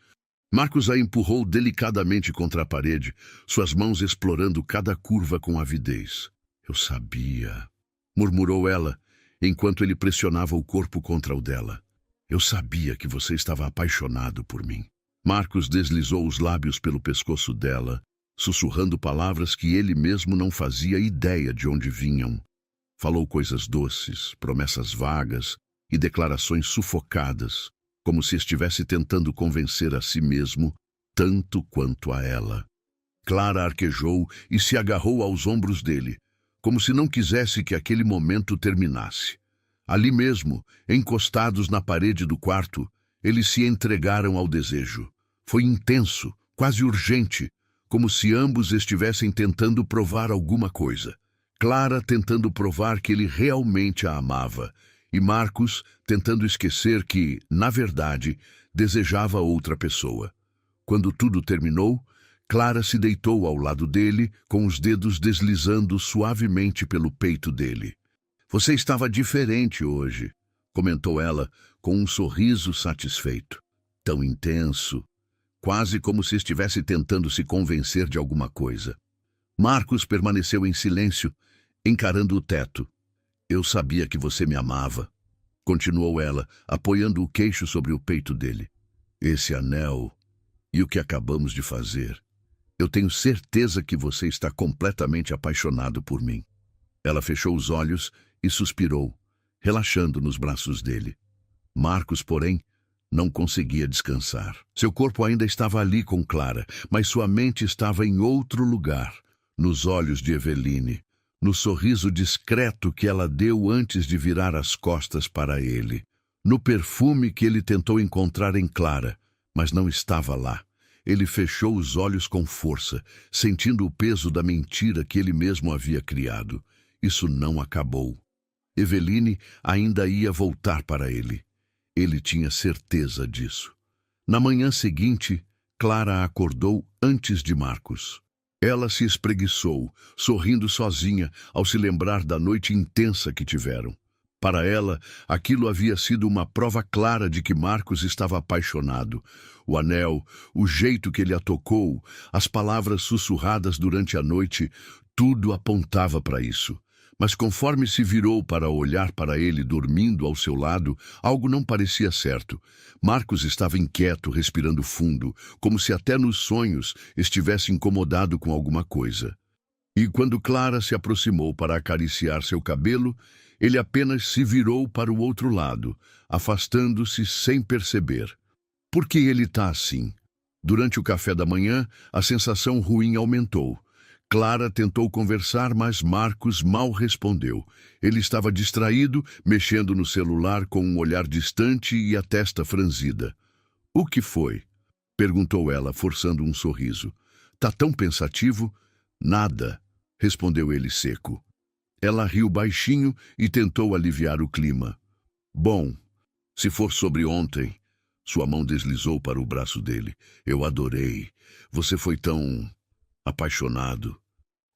Marcos a empurrou delicadamente contra a parede, suas mãos explorando cada curva com avidez. "Eu sabia", murmurou ela, enquanto ele pressionava o corpo contra o dela. "Eu sabia que você estava apaixonado por mim." Marcos deslizou os lábios pelo pescoço dela, sussurrando palavras que ele mesmo não fazia ideia de onde vinham. Falou coisas doces, promessas vagas e declarações sufocadas, como se estivesse tentando convencer a si mesmo tanto quanto a ela. Clara arquejou e se agarrou aos ombros dele, como se não quisesse que aquele momento terminasse. Ali mesmo, encostados na parede do quarto, eles se entregaram ao desejo. Foi intenso, quase urgente, como se ambos estivessem tentando provar alguma coisa. Clara tentando provar que ele realmente a amava, e Marcos tentando esquecer que, na verdade, desejava outra pessoa. Quando tudo terminou, Clara se deitou ao lado dele, com os dedos deslizando suavemente pelo peito dele. "Você estava diferente hoje", comentou ela, com um sorriso satisfeito. Tão intenso, quase como se estivesse tentando se convencer de alguma coisa. Marcos permaneceu em silêncio, encarando o teto. "Eu sabia que você me amava", continuou ela, apoiando o queixo sobre o peito dele. "Esse anel e o que acabamos de fazer. Eu tenho certeza que você está completamente apaixonado por mim." Ela fechou os olhos e suspirou, relaxando nos braços dele. Marcos, porém, não conseguia descansar. Seu corpo ainda estava ali com Clara, mas sua mente estava em outro lugar, nos olhos de Eveline, no sorriso discreto que ela deu antes de virar as costas para ele, no perfume que ele tentou encontrar em Clara, mas não estava lá. Ele fechou os olhos com força, sentindo o peso da mentira que ele mesmo havia criado. Isso não acabou. Eveline ainda ia voltar para ele. Ele tinha certeza disso. Na manhã seguinte, Clara acordou antes de Marcos. Ela se espreguiçou, sorrindo sozinha ao se lembrar da noite intensa que tiveram. Para ela, aquilo havia sido uma prova clara de que Marcos estava apaixonado. O anel, o jeito que ele a tocou, as palavras sussurradas durante a noite, Tudo apontava para isso. Mas conforme se virou para olhar para ele dormindo ao seu lado, algo não parecia certo. Marcos estava inquieto, respirando fundo, como se até nos sonhos estivesse incomodado com alguma coisa. E quando Clara se aproximou para acariciar seu cabelo, ele apenas se virou para o outro lado, afastando-se sem perceber. Por que ele está assim? Durante o café da manhã, a sensação ruim aumentou. Clara tentou conversar, mas Marcos mal respondeu. Ele estava distraído, mexendo no celular com um olhar distante e a testa franzida. "O que foi?" perguntou ela, forçando um sorriso. "Tá tão pensativo?" "Nada", respondeu ele seco. Ela riu baixinho e tentou aliviar o clima. "Bom, se for sobre ontem..." Sua mão deslizou para o braço dele. "Eu adorei. Você foi tão... apaixonado."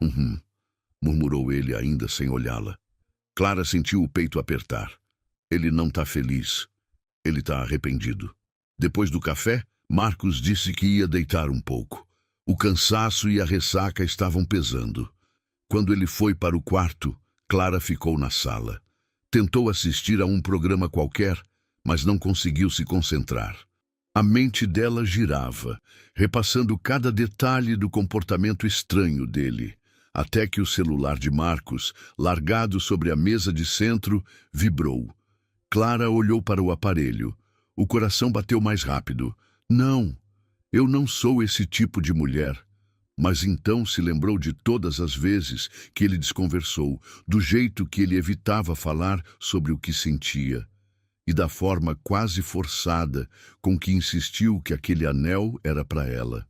"Uhum", murmurou ele ainda sem olhá-la. Clara sentiu o peito apertar. Ele não está feliz. Ele está arrependido. Depois do café, Marcos disse que ia deitar um pouco. O cansaço e a ressaca estavam pesando. Quando ele foi para o quarto, Clara ficou na sala. Tentou assistir a um programa qualquer, mas não conseguiu se concentrar. A mente dela girava, repassando cada detalhe do comportamento estranho dele, até que o celular de Marcos, largado sobre a mesa de centro, vibrou. Clara olhou para o aparelho. O coração bateu mais rápido. "Não, eu não sou esse tipo de mulher." Mas então se lembrou de todas as vezes que ele desconversou, do jeito que ele evitava falar sobre o que sentia, e da forma quase forçada com que insistiu que aquele anel era para ela.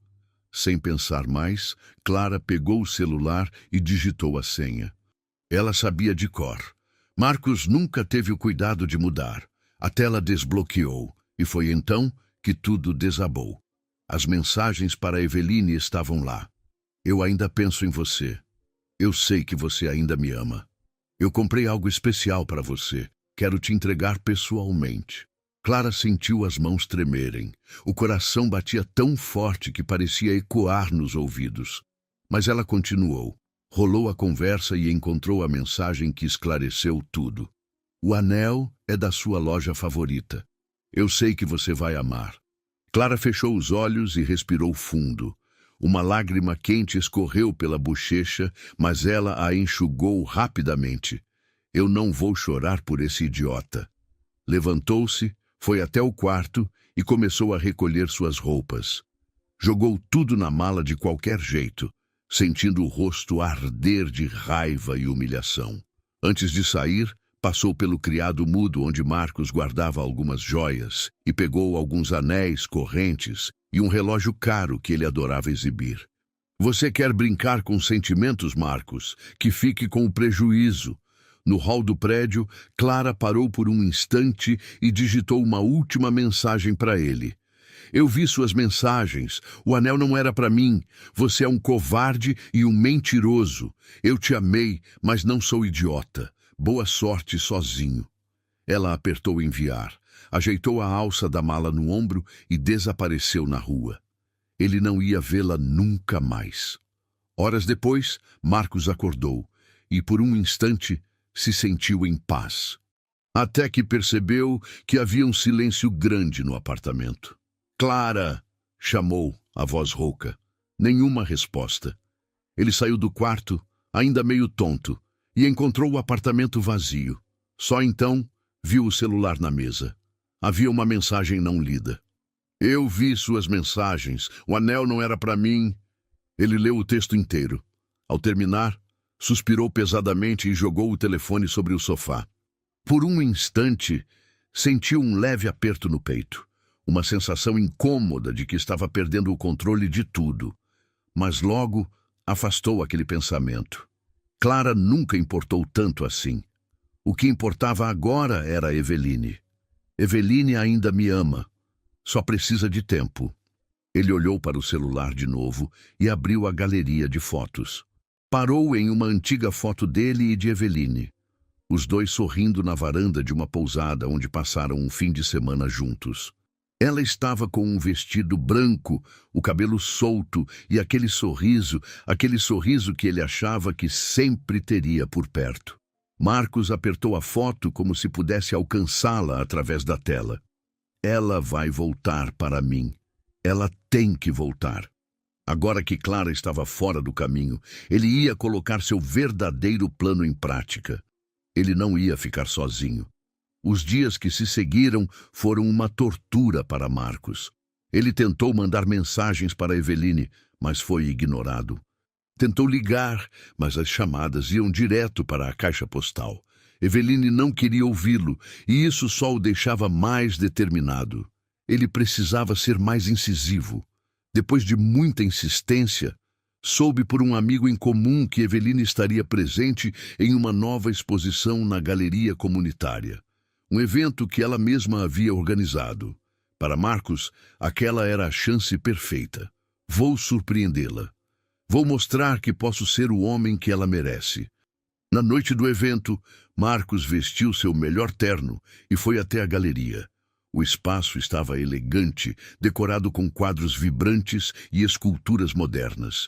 Sem pensar mais, Clara pegou o celular e digitou a senha. Ela sabia de cor. Marcos nunca teve o cuidado de mudar. A tela desbloqueou, e foi então que tudo desabou. As mensagens para Eveline estavam lá. "Eu ainda penso em você. Eu sei que você ainda me ama. Eu comprei algo especial para você. Quero te entregar pessoalmente." Clara sentiu as mãos tremerem. O coração batia tão forte que parecia ecoar nos ouvidos. Mas ela continuou. Rolou a conversa e encontrou a mensagem que esclareceu tudo. "O anel é da sua loja favorita. Eu sei que você vai amar." Clara fechou os olhos e respirou fundo. Uma lágrima quente escorreu pela bochecha, mas ela a enxugou rapidamente. "Eu não vou chorar por esse idiota." Levantou-se, foi até o quarto e começou a recolher suas roupas. Jogou tudo na mala de qualquer jeito, sentindo o rosto arder de raiva e humilhação. Antes de sair, passou pelo criado mudo onde Marcos guardava algumas joias e pegou alguns anéis, correntes e um relógio caro que ele adorava exibir. "Você quer brincar com sentimentos, Marcos? Que fique com o prejuízo." No hall do prédio, Clara parou por um instante e digitou uma última mensagem para ele. "Eu vi suas mensagens. O anel não era para mim. Você é um covarde e um mentiroso. Eu te amei, mas não sou idiota. Boa sorte sozinho." Ela apertou enviar, ajeitou a alça da mala no ombro e desapareceu na rua. Ele não ia vê-la nunca mais. Horas depois, Marcos acordou e, por um instante, se sentiu em paz. Até que percebeu que havia um silêncio grande no apartamento. "Clara!" chamou, a voz rouca. Nenhuma resposta. Ele saiu do quarto, ainda meio tonto, e encontrou o apartamento vazio. Só então viu o celular na mesa. Havia uma mensagem não lida. "Eu vi suas mensagens. O anel não era para mim." Ele leu o texto inteiro. Ao terminar, suspirou pesadamente e jogou o telefone sobre o sofá. Por um instante, sentiu um leve aperto no peito, uma sensação incômoda de que estava perdendo o controle de tudo. Mas logo afastou aquele pensamento. Clara nunca importou tanto assim. O que importava agora era Eveline. "Eveline ainda me ama. Só precisa de tempo." Ele olhou para o celular de novo e abriu a galeria de fotos. Parou em uma antiga foto dele e de Eveline, os dois sorrindo na varanda de uma pousada onde passaram um fim de semana juntos. Ela estava com um vestido branco, o cabelo solto e aquele sorriso que ele achava que sempre teria por perto. Marcos apertou a foto como se pudesse alcançá-la através da tela. Ela vai voltar para mim. Ela tem que voltar. Agora que Clara estava fora do caminho, ele ia colocar seu verdadeiro plano em prática. Ele não ia ficar sozinho. Os dias que se seguiram foram uma tortura para Marcos. Ele tentou mandar mensagens para Eveline, mas foi ignorado. Tentou ligar, mas as chamadas iam direto para a caixa postal. Eveline não queria ouvi-lo, e isso só o deixava mais determinado. Ele precisava ser mais incisivo. Depois de muita insistência, soube por um amigo em comum que Eveline estaria presente em uma nova exposição na galeria comunitária. Um evento que ela mesma havia organizado. Para Marcos, aquela era a chance perfeita. Vou surpreendê-la. Vou mostrar que posso ser o homem que ela merece. Na noite do evento, Marcos vestiu seu melhor terno e foi até a galeria. O espaço estava elegante, decorado com quadros vibrantes e esculturas modernas.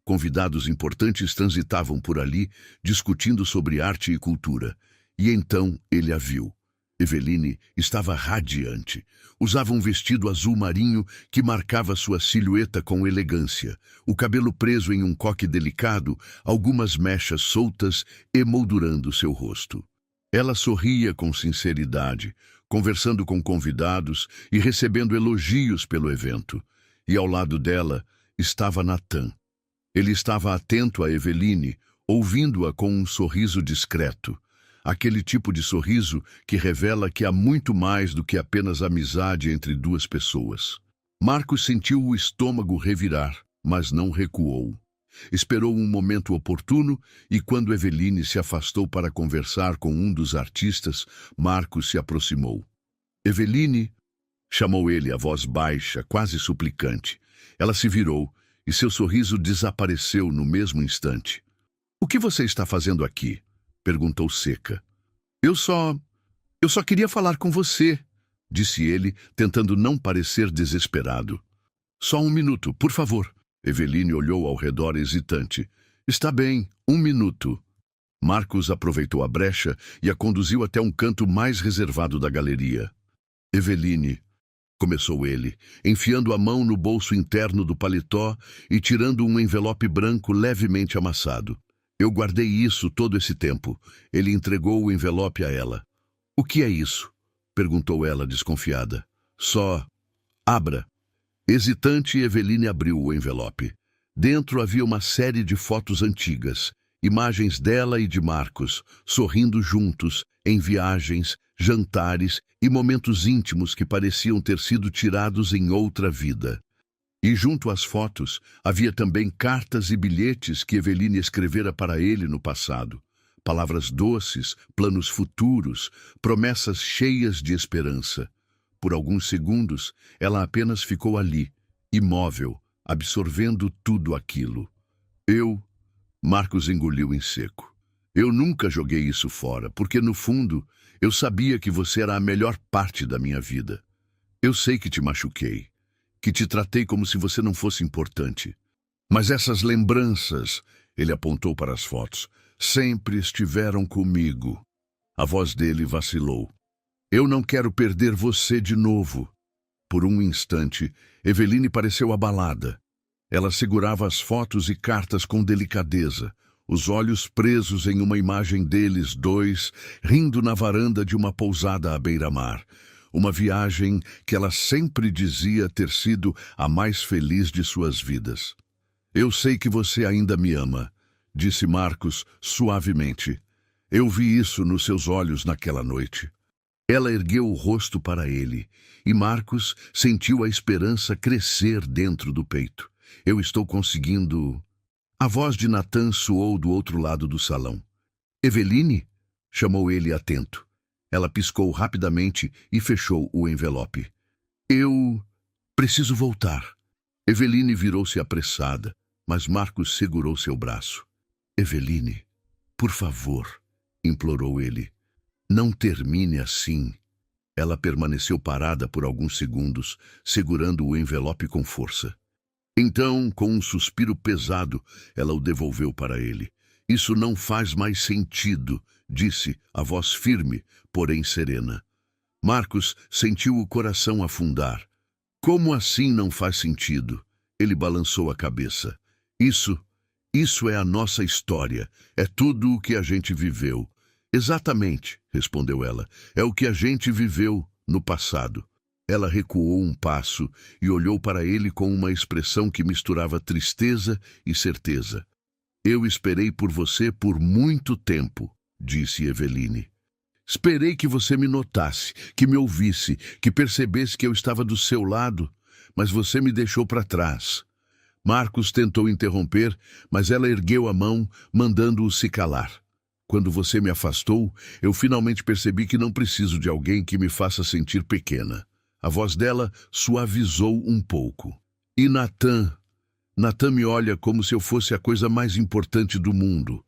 Convidados importantes transitavam por ali, discutindo sobre arte e cultura. E então ele a viu. Eveline estava radiante. Usava um vestido azul marinho que marcava sua silhueta com elegância, o cabelo preso em um coque delicado, algumas mechas soltas emoldurando seu rosto. Ela sorria com sinceridade, conversando com convidados e recebendo elogios pelo evento. E ao lado dela estava Natan. Ele estava atento a Eveline, ouvindo-a com um sorriso discreto. Aquele tipo de sorriso que revela que há muito mais do que apenas amizade entre duas pessoas. Marcos sentiu o estômago revirar, mas não recuou. Esperou um momento oportuno e, quando Eveline se afastou para conversar com um dos artistas, Marcos se aproximou. Eveline, chamou ele a voz baixa, quase suplicante. Ela se virou e seu sorriso desapareceu no mesmo instante. "O que você está fazendo aqui?" perguntou seca. Eu só queria falar com você", disse ele, tentando não parecer desesperado. "Só um minuto, por favor." Eveline olhou ao redor hesitante. "Está bem, um minuto." Marcos aproveitou a brecha e a conduziu até um canto mais reservado da galeria. "Eveline", começou ele, enfiando a mão no bolso interno do paletó e tirando um envelope branco levemente amassado. "Eu guardei isso todo esse tempo." Ele entregou o envelope a ela. "O que é isso?" perguntou ela, desconfiada. "Só... abra." Hesitante, Eveline abriu o envelope. Dentro havia uma série de fotos antigas, imagens dela e de Marcos, sorrindo juntos, em viagens, jantares e momentos íntimos que pareciam ter sido tirados em outra vida. E junto às fotos, havia também cartas e bilhetes que Eveline escrevera para ele no passado. Palavras doces, planos futuros, promessas cheias de esperança. Por alguns segundos, ela apenas ficou ali, imóvel, absorvendo tudo aquilo. Marcos engoliu em seco. "Eu nunca joguei isso fora, porque no fundo, eu sabia que você era a melhor parte da minha vida. Eu sei que te machuquei, que te tratei como se você não fosse importante. Mas essas lembranças," ele apontou para as fotos, "sempre estiveram comigo." A voz dele vacilou. "Eu não quero perder você de novo." Por um instante, Eveline pareceu abalada. Ela segurava as fotos e cartas com delicadeza, os olhos presos em uma imagem deles dois, rindo na varanda de uma pousada à beira-mar. Uma viagem que ela sempre dizia ter sido a mais feliz de suas vidas. "Eu sei que você ainda me ama", disse Marcos suavemente. "Eu vi isso nos seus olhos naquela noite." Ela ergueu o rosto para ele, e Marcos sentiu a esperança crescer dentro do peito. "Eu estou conseguindo..." A voz de Natan soou do outro lado do salão. "Eveline?" chamou ele atento. Ela piscou rapidamente e fechou o envelope. "Eu preciso voltar." Eveline virou-se apressada, mas Marcos segurou seu braço. "Eveline, por favor", implorou ele. "Não termine assim." Ela permaneceu parada por alguns segundos, segurando o envelope com força. Então, com um suspiro pesado, ela o devolveu para ele. Isso não faz mais sentido, disse, a voz firme, porém serena. Marcos sentiu o coração afundar. Como assim não faz sentido? Ele balançou a cabeça. Isso é a nossa história. É tudo o que a gente viveu. Exatamente, respondeu ela. É o que a gente viveu no passado. Ela recuou um passo e olhou para ele com uma expressão que misturava tristeza e certeza. Eu esperei por você por muito tempo, disse Eveline. Esperei que você me notasse, que me ouvisse, que percebesse que eu estava do seu lado, mas você me deixou para trás. Marcos tentou interromper, mas ela ergueu a mão, mandando-o se calar. Quando você me afastou, eu finalmente percebi que não preciso de alguém que me faça sentir pequena. A voz dela suavizou um pouco. E Natan? Natan me olha como se eu fosse a coisa mais importante do mundo.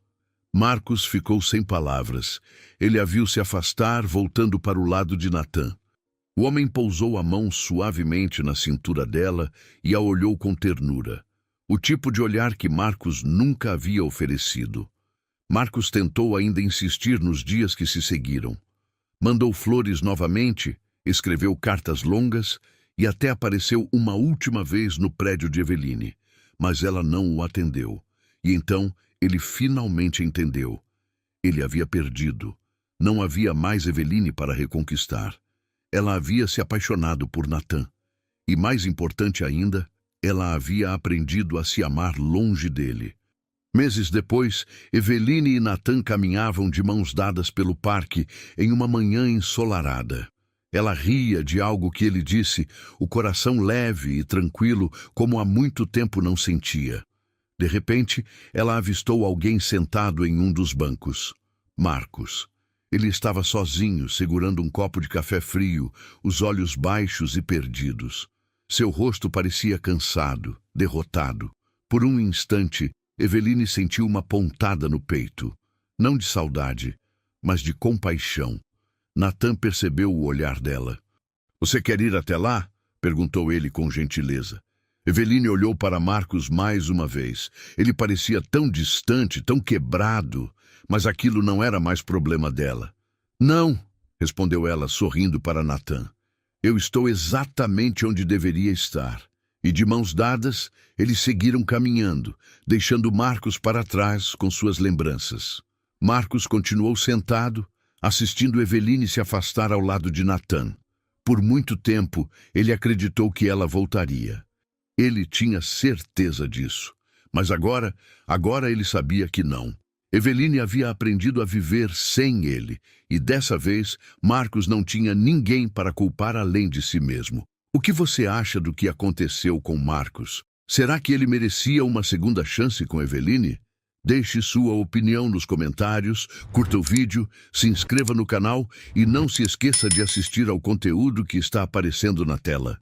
Marcos ficou sem palavras. Ele a viu se afastar, voltando para o lado de Natan. O homem pousou a mão suavemente na cintura dela e a olhou com ternura. O tipo de olhar que Marcos nunca havia oferecido. Marcos tentou ainda insistir nos dias que se seguiram. Mandou flores novamente, escreveu cartas longas e até apareceu uma última vez no prédio de Eveline. Mas ela não o atendeu. E então ele finalmente entendeu. Ele havia perdido. Não havia mais Eveline para reconquistar. Ela havia se apaixonado por Natan. E mais importante ainda, ela havia aprendido a se amar longe dele. Meses depois, Eveline e Natan caminhavam de mãos dadas pelo parque em uma manhã ensolarada. Ela ria de algo que ele disse, o coração leve e tranquilo, como há muito tempo não sentia. De repente, ela avistou alguém sentado em um dos bancos. Marcos. Ele estava sozinho, segurando um copo de café frio, os olhos baixos e perdidos. Seu rosto parecia cansado, derrotado. Por um instante, Eveline sentiu uma pontada no peito. Não de saudade, mas de compaixão. Natan percebeu o olhar dela. Você quer ir até lá? Perguntou ele com gentileza. Eveline olhou para Marcos mais uma vez. Ele parecia tão distante, tão quebrado, mas aquilo não era mais problema dela. Não, respondeu ela, sorrindo para Natan. Eu estou exatamente onde deveria estar. E de mãos dadas, eles seguiram caminhando, deixando Marcos para trás com suas lembranças. Marcos continuou sentado, assistindo Eveline se afastar ao lado de Natan. Por muito tempo, ele acreditou que ela voltaria. Ele tinha certeza disso. Mas agora ele sabia que não. Eveline havia aprendido a viver sem ele, e dessa vez, Marcos não tinha ninguém para culpar além de si mesmo. O que você acha do que aconteceu com Marcos? Será que ele merecia uma segunda chance com Eveline? Deixe sua opinião nos comentários, curta o vídeo, se inscreva no canal e não se esqueça de assistir ao conteúdo que está aparecendo na tela.